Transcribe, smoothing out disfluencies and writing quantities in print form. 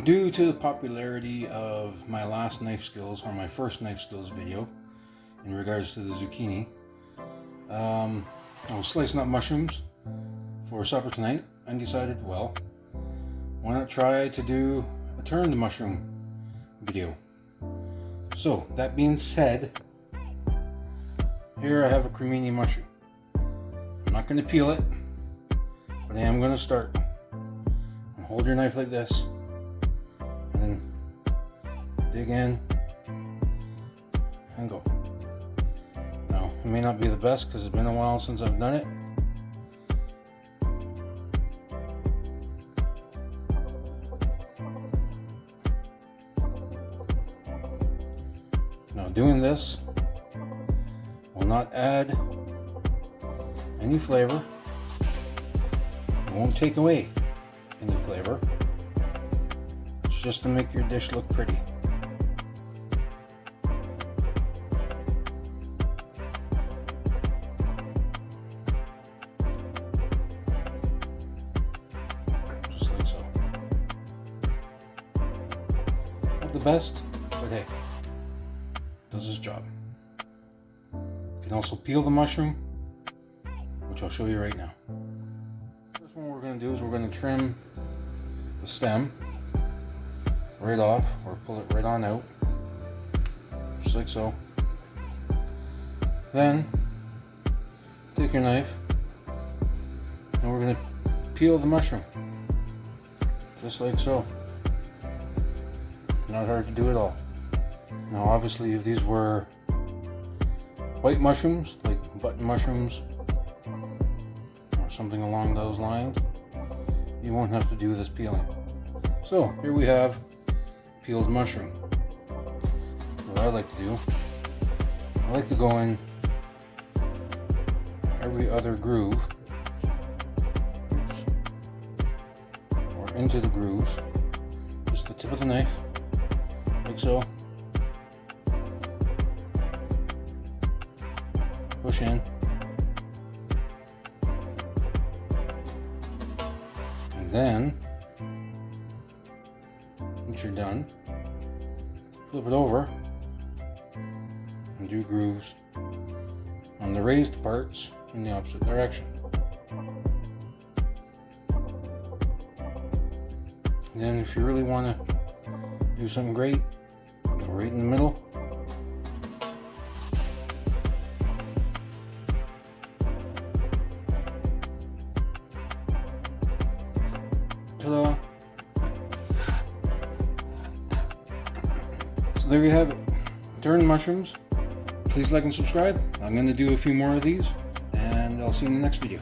Due to the popularity of my last knife skills, or my first knife skills video, in regards to the zucchini, I was slicing up mushrooms for supper tonight and decided, well, why not try to do a turned mushroom video? So, that being said, here I have a cremini mushroom. I'm not going to peel it, but I am going to start. Hold your knife like this, and then dig in and go. Now, it may not be the best because it's been a while since I've done it. Now, doing this will not add any flavor. It won't take away any flavor. It's just to make your dish look pretty. Just like so. Not the best, but hey, does its job. You can also peel the mushroom, which I'll show you right now. First one we're going to do is we're going to trim the stem right off, or pull it right on out, just like so. Then take your knife and we're going to peel the mushroom, just like so. Not hard to do at all. Now obviously if these were white mushrooms, like button mushrooms or something along those lines, you won't have to do this peeling. So here we have peeled mushroom. What I like to do, I like to go in every other groove, or into the grooves, just the tip of the knife, like so. Push in. And then, once you're done, flip it over and do grooves on the raised parts in the opposite direction. And then if you really want to do something great, go right in the middle. Ta-da! So there you have it. Turned mushrooms. Please like and subscribe. I'm going to do a few more of these, and I'll see you in the next video.